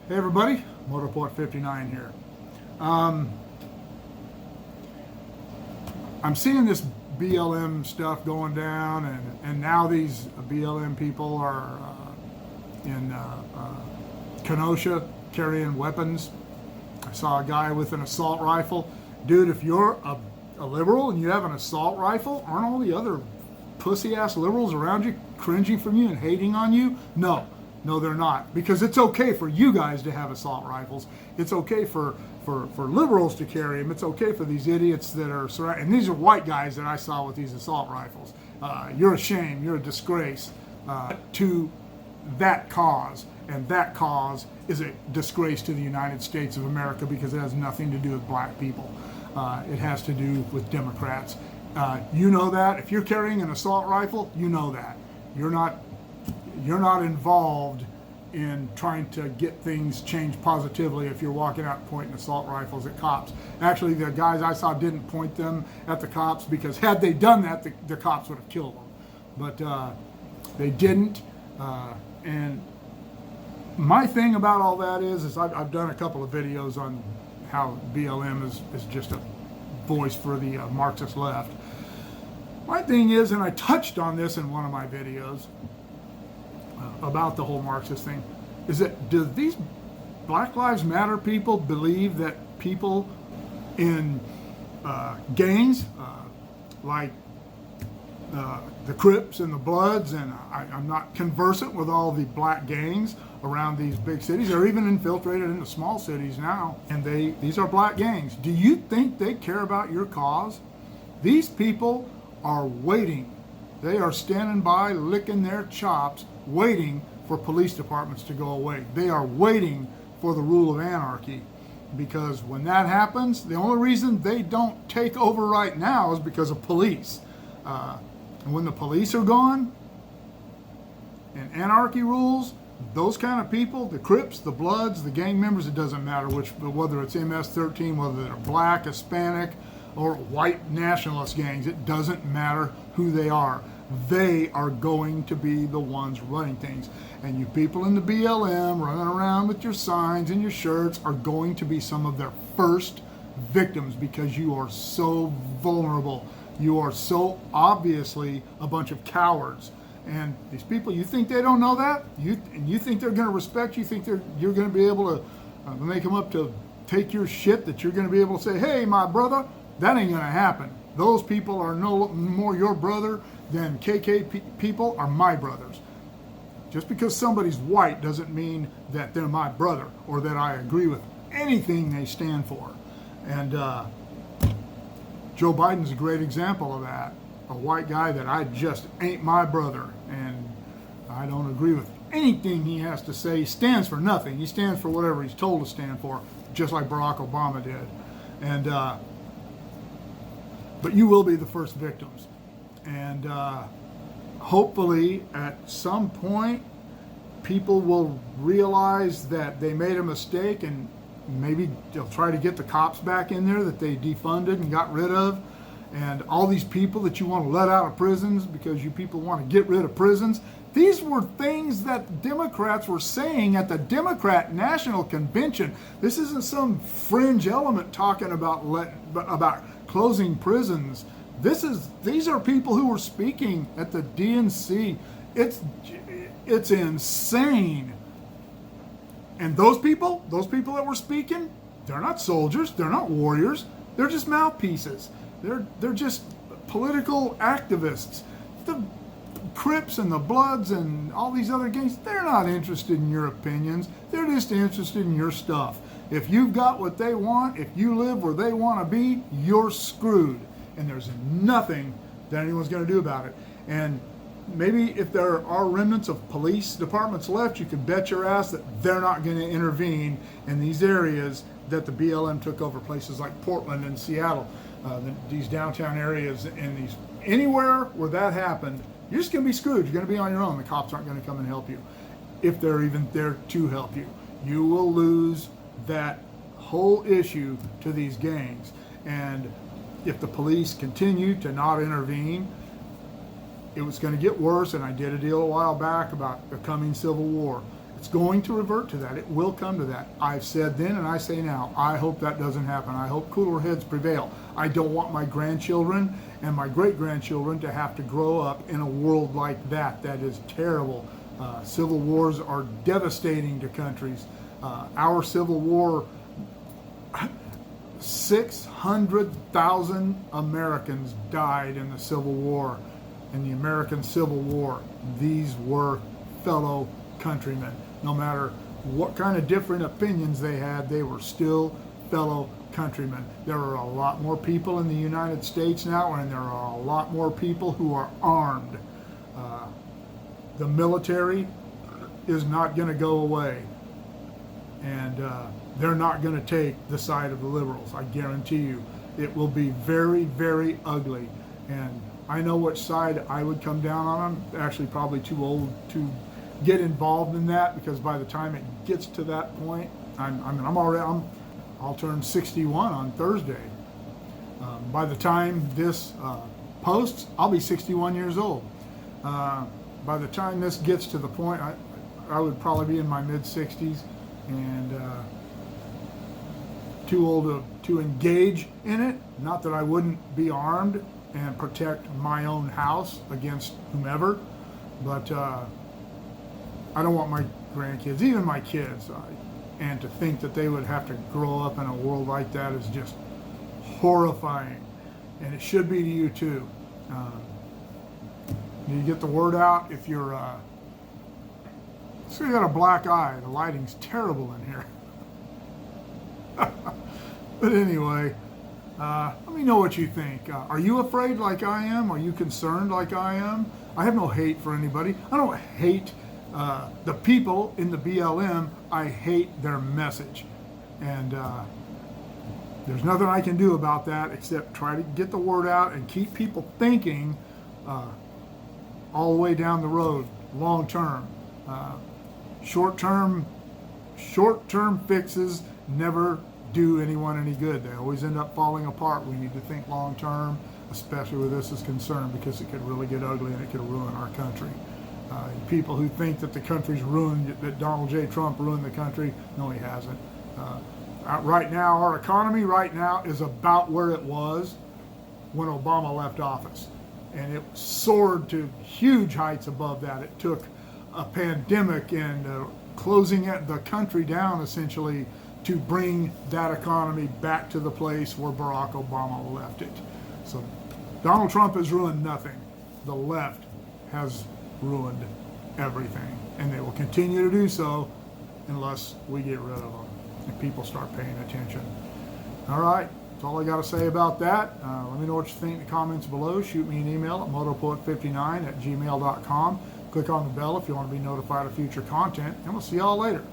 Hey everybody, Motorport 59 here. I'm seeing this BLM stuff going down, and now these BLM people are in Kenosha carrying weapons. I saw a guy with an assault rifle. Dude, if you're a liberal and you have an assault rifle, aren't all the other pussy-ass liberals around you cringing from you and hating on you? No, they're not. Because it's okay for you guys to have assault rifles. It's okay for liberals to carry them. It's okay for these idiots that are surrounded. And these are white guys that I saw with these assault rifles. You're a shame. You're a disgrace to that cause. And that cause is a disgrace to the United States of America because it has nothing to do with black people. It has to do with Democrats. You know that. If you're carrying an assault rifle, you know that. You're not involved in trying to get things changed positively if you're walking out pointing assault rifles at cops. Actually, the guys I saw didn't point them at the cops because had they done that, the cops would have killed them. But they didn't. And my thing about all that is I've done a couple of videos on how BLM is just a voice for the Marxist left. My thing is, and I touched on this in one of my videos, about the whole Marxist thing, is that do these Black Lives Matter people believe that people in gangs like the Crips and the Bloods, and I'm not conversant with all the black gangs around these big cities. They're even infiltrated into small cities now, and these are black gangs. Do you think they care about your cause? These people are waiting. They are standing by, licking their chops, waiting for police departments to go away. They are waiting for the rule of anarchy, because when that happens, the only reason they don't take over right now is because of police. And when the police are gone and anarchy rules, those kind of people, the Crips, the Bloods, the gang members, it doesn't matter whether it's MS-13, whether they're black, Hispanic, or white nationalist gangs, it doesn't matter who they are. They are going to be the ones running things. And you people in the BLM running around with your signs and your shirts are going to be some of their first victims, because you are so vulnerable. You are so obviously a bunch of cowards. And these people, you think they don't know that? You think they're going to respect you? Think you're going to be able to make them up to take your shit, that you're going to be able to say, hey, my brother? That ain't going to happen. Those people are no more your brother than KK people are my brothers. Just because somebody's white doesn't mean that they're my brother or that I agree with anything they stand for. And Joe Biden's a great example of that. A white guy that I just ain't my brother, and I don't agree with anything he has to say. He stands for nothing. He stands for whatever he's told to stand for, just like Barack Obama did. And but you will be the first victims. And hopefully at some point people will realize that they made a mistake, and maybe they'll try to get the cops back in there that they defunded and got rid of. And all these people that you want to let out of prisons because you people want to get rid of prisons, these were things that Democrats were saying at the Democrat National Convention. This isn't some fringe element talking about closing prisons. These are people who were speaking at the DNC. It's insane. And those people that were speaking, they're not soldiers, they're not warriors, they're just mouthpieces. They're just political activists. The Crips and the Bloods and all these other gangs, they're not interested in your opinions. They're just interested in your stuff. If you've got what they want, if you live where they want to be, you're screwed. And there's nothing that anyone's going to do about it. And maybe if there are remnants of police departments left, you can bet your ass that they're not going to intervene in these areas that the BLM took over, places like Portland and Seattle, these downtown areas, and these anywhere where that happened, you're just going to be screwed. You're going to be on your own. The cops aren't going to come and help you, if they're even there to help you. You will lose that whole issue to these gangs. And if the police continue to not intervene, it was going to get worse. And I did a deal a while back about the coming civil war. It's going to revert to that. It will come to that. I've said then and I say now, I hope that doesn't happen. I hope cooler heads prevail. I don't want my grandchildren and my great-grandchildren to have to grow up in a world like that. That is terrible. Civil wars are devastating to countries. Our Civil War, 600,000 Americans died in the Civil War, in the American Civil War. These were fellow countrymen. No matter what kind of different opinions they had, they were still fellow countrymen. There are a lot more people in the United States now, and there are a lot more people who are armed. The military is not going to go away, and they're not going to take the side of the liberals. I guarantee you. It will be very, very ugly, and I know which side I would come down on. I'm actually probably too old to get involved in that, because by the time it gets to that point, I'll turn 61 on Thursday. By the time this posts, I'll be 61 years old. By the time this gets to the point, I would probably be in my mid-60s, and too old to engage in it. Not that I wouldn't be armed and protect my own house against whomever, but I don't want my grandkids, even my kids, and to think that they would have to grow up in a world like that is just horrifying, and it should be to you too. You get the word out. If you're so you got a black eye, the lighting's terrible in here. But anyway, let me know what you think. Are you afraid like I am? Are you concerned like I am? I have no hate for anybody. I don't hate the people in the BLM. I hate their message, and there's nothing I can do about that except try to get the word out and keep people thinking all the way down the road, long term. Short-term fixes never do anyone any good. They always end up falling apart. We need to think long-term, especially where this is concerned, because it could really get ugly and it could ruin our country. People who think that the country's ruined, that Donald J. Trump ruined the country, no, he hasn't. Right now, our economy right now is about where it was when Obama left office. And it soared to huge heights above that. It took a pandemic and closing the country down essentially to bring that economy back to the place where Barack Obama left it. So Donald Trump has ruined nothing. The left has ruined everything, and they will continue to do so unless we get rid of them and people start paying attention. All right, that's all I got to say about that. Let me know what you think in the comments below. Shoot me an email at motopoet59@gmail.com. Click on the bell if you want to be notified of future content, and we'll see y'all later.